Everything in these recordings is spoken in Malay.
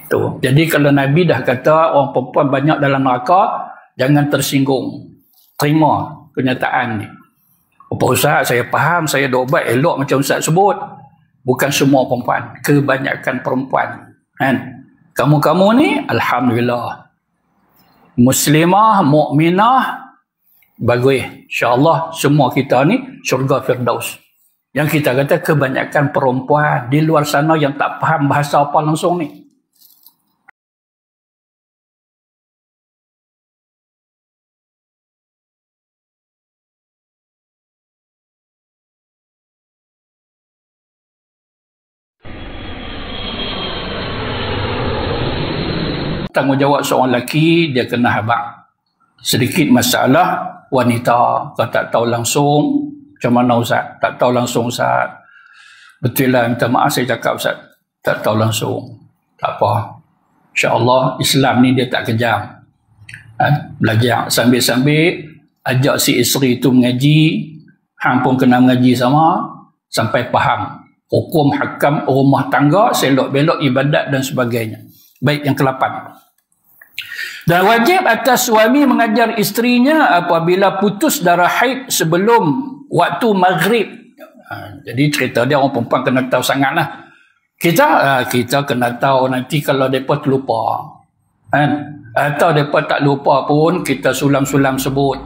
Tu. Jadi kalau Nabi dah kata orang perempuan banyak dalam neraka, jangan tersinggung. Terima kenyataan ni. Apa Ustaz, saya faham, saya dah ubat elok macam Ustaz sebut. Bukan semua perempuan, kebanyakan perempuan. Kan? Kamu-kamu ni, alhamdulillah. Muslimah, mukminah, bagus. InsyaAllah semua kita ni syurga Firdaus. Yang kita kata kebanyakan perempuan di luar sana yang tak faham bahasa apa langsung ni. Tanggungjawab seorang lelaki, dia kena habaq. Sedikit masalah wanita, kalau tak tahu langsung, macam mana Ustaz? Tak tahu langsung Ustaz. Betul lah, minta maaf saya cakap Ustaz. Tak tahu langsung. Tak apa. InsyaAllah Islam ni dia tak kejam. Belajar sambil-sambil, ajak si isteri tu mengaji, hang pun kena mengaji sama, sampai faham hukum hakam rumah tangga, selok-belok ibadat dan sebagainya. Baik, yang ke-8. Dan wajib atas suami mengajar isterinya apabila putus darah haid sebelum waktu maghrib. Jadi cerita dia orang perempuan kena tahu sangatlah. Kita kena tahu nanti kalau mereka terlupa. Atau mereka tak lupa pun kita sulam-sulam sebut.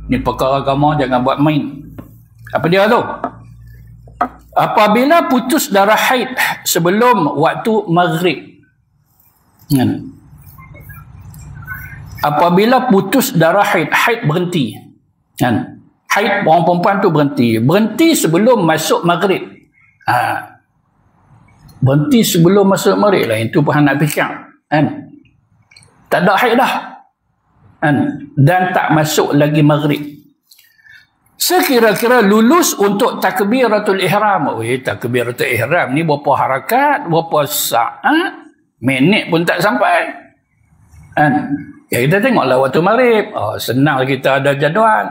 Ni perkara agama, jangan buat main. Apa dia tu? Apabila putus darah haid sebelum waktu maghrib. Apabila putus darah haid, haid berhenti. Haid orang perempuan tu berhenti sebelum masuk maghrib. Berhenti sebelum masuk maghrib lah, itu pun nak fikir. Tak ada haid dah. Dan tak masuk lagi maghrib. Sekira-kira lulus untuk takbiratul ihram. Takbiratul ihram ni berapa harakat, berapa saat, minit pun tak sampai. Ya, kita tengoklah waktu maghrib. Senang kita ada jadual.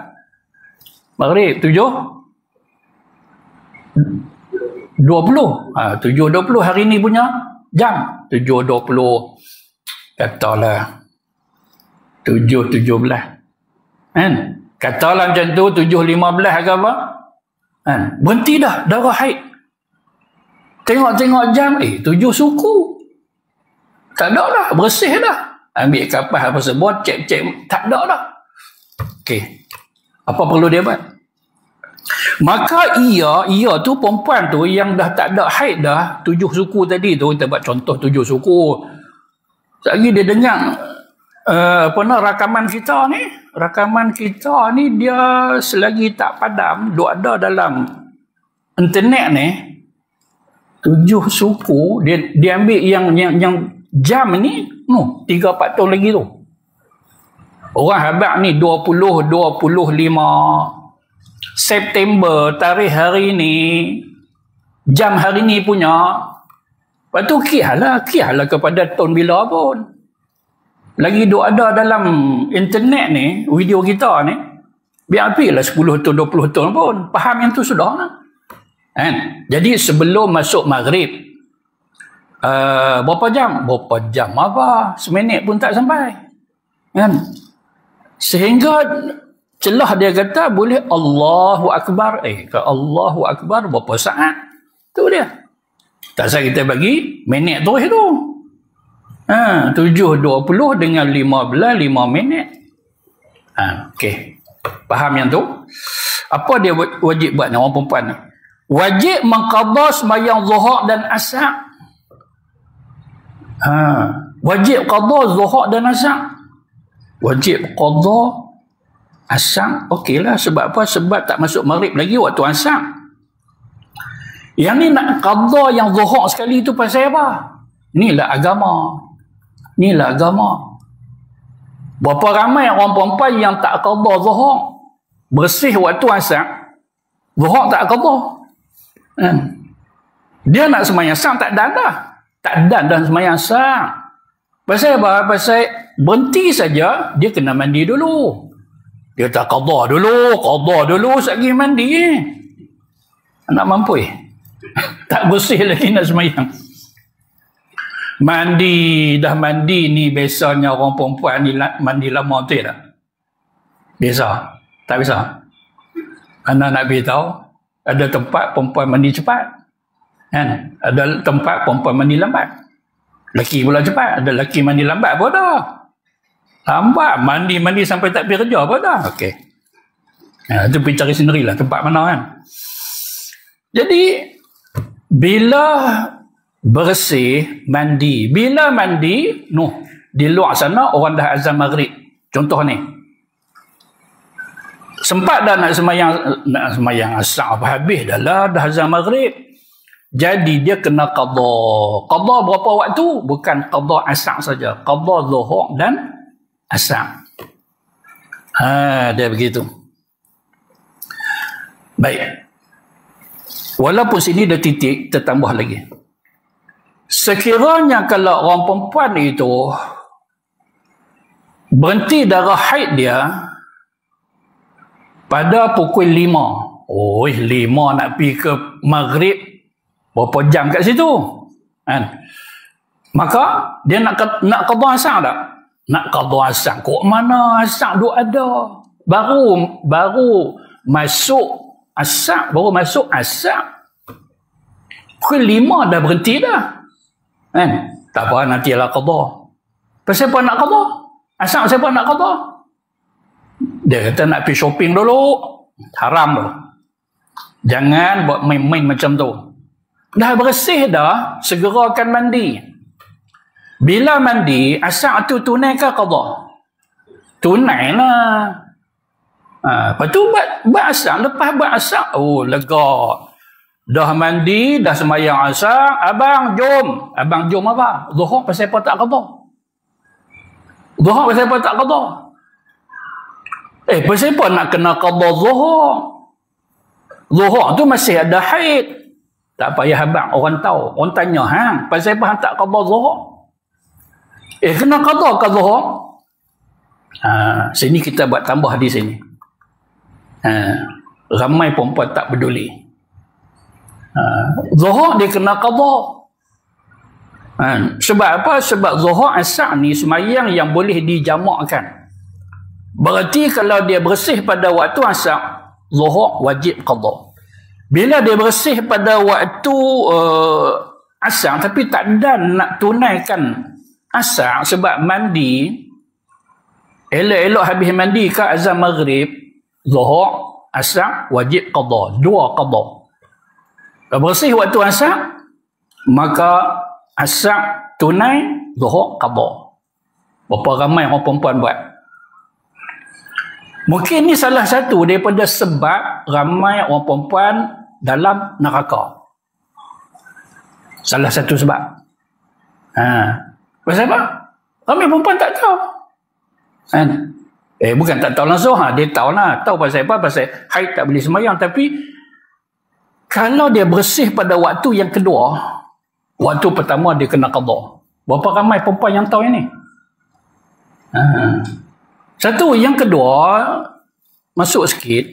Maghrib 7.20. 7.20 hari ni punya jam. 7.20. Katalah 7.17. Katalah macam tu 7.15 ke apa. Berhenti dah darah haid. Tengok-tengok jam. 7 suku. Tak ada dah. Bersih dah. Ambil kapas apa sebut, cek-cek, tak ada dah. Okey. Apa perlu dia buat? Maka ia tu perempuan tu yang dah tak ada haid dah, 7 suku tadi tu, kita buat contoh 7 suku. Lagi dia dengar rakaman kita ni dia selagi tak padam, duk ada dalam internet ni, 7 suku, dia ambil yang jam ni, 3-4 tahun lagi tu. Orang habaq ni 25 September, tarikh hari ni, jam hari ni punya. Lepas tu kialah kepada tahun bila pun. Lagi duk ada dalam internet ni, video kita ni, biar apilah 10 tahun, 20 tahun pun. Faham yang tu sudah lah. Jadi sebelum masuk maghrib, berapa jam apa, seminit pun tak sampai. Sehingga celah dia kata boleh Allahu Akbar. Allahu Akbar berapa saat? Tu dia. Tak usah kita bagi minit terus tu. 7.20 dengan 15 minit. Okey. Faham yang tu? Apa dia wajib buat orang perempuan ni? Wajib mengqada sembahyang zuhur dan asar. Wajib qada zuhur dan asar. Wajib qada asar. Okeylah, sebab apa? Sebab tak masuk maghrib lagi waktu asar. Yang ni nak qada yang zuhur sekali tu pasal apa? Inilah agama. Berapa ramai orang perempuan yang tak qada zuhur, bersih waktu asar, zuhur tak qada. Dia nak sembahyang asar tak dan dah sembahyang asar. Pasal apa? Pasal berhenti saja, dia kena mandi dulu. Dia tak qada dulu sekali mandi. Nak mampu tak bersih lagi nak sembahyang. Dah mandi ni biasanya orang perempuan ni mandi lama betul tak? Biasa? Tak biasa? Anak nak beritahu, ada tempat perempuan mandi cepat. Kan? Ada tempat perempuan mandi lambat. Lelaki pula cepat. Ada lelaki mandi lambat pun dah. Lambat. Mandi sampai tak pergi kerja pun dah. Okey. Itu pergi cari sendirilah tempat mana kan. Jadi, bila bersih, mandi. Bila mandi, di luar sana orang dah azan maghrib. Contoh ni. Sempat dah nak semayang asar apa habis dah lah, dah azan maghrib. Jadi dia kena qada. Qada berapa waktu? Bukan qada asar saja. Qada zuhur dan asar. Dia begitu. Baik. Walaupun sini ada titik, tertambah lagi. Sekiranya kalau orang perempuan itu berhenti darah haid dia pada pukul 5. 5 nak pergi ke maghrib, berapa jam kat situ? Kan? Maka dia nak qada asar tak? Nak qada asar. Kok mana asar duk ada? Baru masuk asar, pukul 5 dah berhenti dah. Kan? Tak apa, nantilah qada. Pasal apa nak qada? Asar siapa nak qada? Dia kata nak pergi shopping dulu. Haram tu. Jangan buat main-main macam tu. Dah bersih dah, segerakan mandi. Bila mandi, asar tu tunai ke qada? Tunai lah. Lepas tu buat asar. Lepas buat asar, lega. Dah mandi, dah sembahyang asar, abang jom. Abang jom apa? Zuhur pasal apa tak qada? Zuhur pasal apa tak qada? Pasal apa nak kena qada zuhur? Zuhur tu masih ada haid. Tak payah abang, orang tahu. Orang tanya, pasal apa hang tak qada zuhur? Kena qada ke zuhur? Sini kita buat tambah di sini. Ramai perempuan tak peduli. Zuhur dia kena qada. Sebab apa? Sebab zuhur asar ni sembahyang yang boleh dijamakkan. Berarti kalau dia bersih pada waktu asar, zuhur wajib qada. Bila dia bersih pada waktu asar tapi tak ada nak tunaikan asar sebab mandi, elok-elok habis mandi ke azan maghrib, zuhur, asar wajib qada. Dua qada. Kalau bersih waktu asar, maka asar tunai, zuhur qada. Berapa ramai orang perempuan buat? Mungkin ni salah satu daripada sebab ramai orang perempuan dalam neraka. Salah satu sebab. Pasal apa? Ramai perempuan tak tahu. Bukan tak tahu langsung. Dia tahu lah. Tahu pasal apa? Pasal haid tak boleh sembahyang. Tapi kalau dia bersih pada waktu yang kedua, waktu pertama dia kena qada. Berapa ramai perempuan yang tahu ini? Satu, yang kedua, masuk sikit.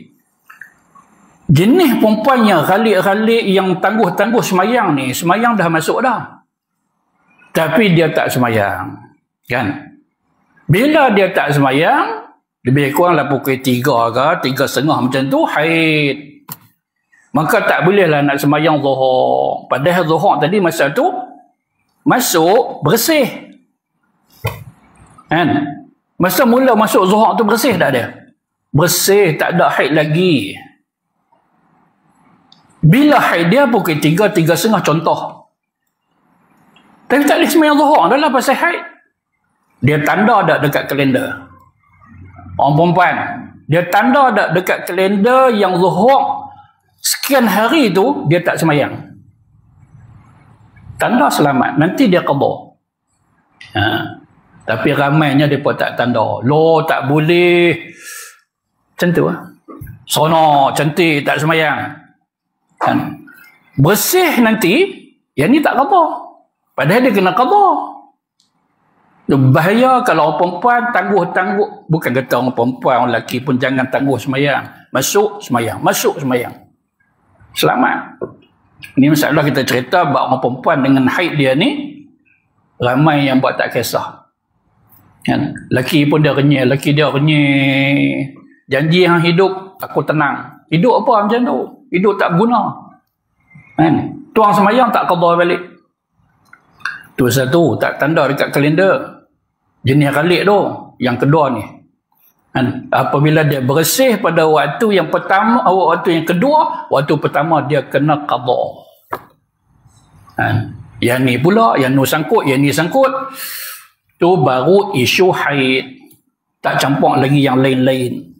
Jenis perempuan yang ralik-ralik, yang tangguh-tangguh semayang ni, semayang dah masuk dah. Tapi dia tak semayang. Kan? Bila dia tak semayang, lebih kuranglah pukul 3 ke, 3.30 macam tu, haid. Maka tak bolehlah nak semayang zuhur. Padahal zuhur tadi masa tu, masuk, bersih. Kan? Masa mula masuk zuhur tu bersih tak dia? Bersih, tak ada haid lagi. Bila haid dia pukul 3, 3.30 contoh. Tapi tak boleh semayang zuhur dah lah pasal haid. Dia tanda tak dekat kalender? Orang perempuan. Dia tanda tak dekat kalender yang zuhur sekian hari tu dia tak semayang. Tanda selamat. Nanti dia qada. Tapi ramainya mereka tak tanda. Tak boleh. Macam tu lah. Sono, cantik, tak semayang. Kan? Bersih nanti, yang ni tak qada. Padahal dia kena qada. Bahaya kalau orang perempuan tangguh-tangguh. Bukan kata orang perempuan, orang lelaki pun jangan tangguh semayang. Masuk, semayang. Masuk, semayang. Selamat. Ini masalah kita cerita bahawa orang perempuan dengan haid dia ni, Ramai yang buat tak kisah. Kan? Laki pun dia renyih, janji hang hidup aku tenang. Hidup apa macam tu? Hidup tak guna. Kan? Tuang semayang tak qada balik. Tu satu, tak tanda dekat kalender. Jenis khalik tu. Yang kedua ni. Kan? Apabila dia bersih pada waktu yang pertama, waktu yang kedua, waktu pertama dia kena qada. Kan? Yang ni pula, yang ni sangkut, tu baru isu haid. Tak campur lagi yang lain-lain.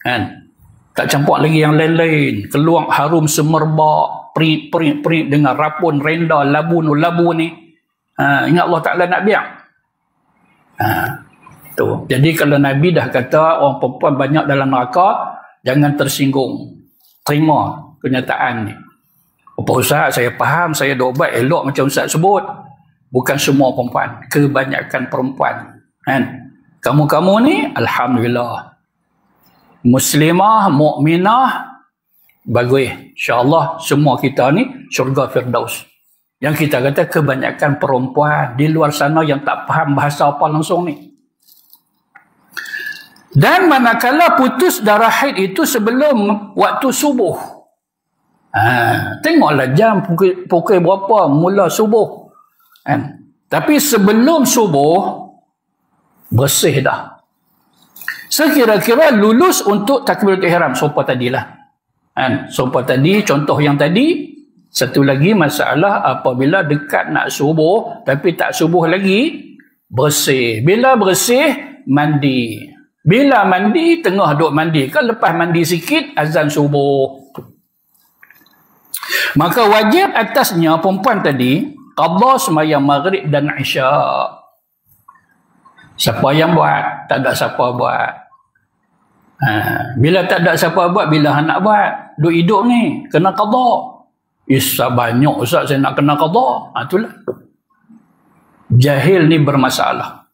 Kan? Tak campur lagi yang lain-lain. Keluar harum semerbak, perit dengan rapun, renda, labu ni. Ingat Allah Ta'ala nak biar. Tu. Jadi kalau Nabi dah kata orang perempuan banyak dalam neraka, jangan tersinggung. Terima kenyataan ni. Apa Ustaz, saya faham, saya dah ubat elok macam Ustaz sebut. Bukan semua perempuan, kebanyakan perempuan. Kan? Kamu-kamu ni, alhamdulillah. Muslimah, mukminah, bagus. InsyaAllah semua kita ni syurga Firdaus. Yang kita kata kebanyakan perempuan di luar sana yang tak faham bahasa apa langsung ni. Dan manakala putus darah haid itu sebelum waktu subuh. Tengoklah jam pukul berapa mula subuh. Kan? Tapi sebelum subuh bersih dah. Sekira-kira lulus untuk takbiratul ihram. Sumpah tadilah. Kan? Sumpah tadi, contoh yang tadi. Satu lagi masalah apabila dekat nak subuh tapi tak subuh lagi, bersih. Bila bersih, mandi. Bila mandi, tengah duk mandi. Kan lepas mandi sikit, azan subuh. Maka wajib atasnya perempuan tadi qada sembahyang maghrib dan isya. Siapa yang buat? Tak ada siapa buat. Bila tak ada siapa buat, bila nak buat? Duk hidup ni, kena qada. Isa banyak Ustaz saya nak kena qada. Itulah. Jahil ni bermasalah.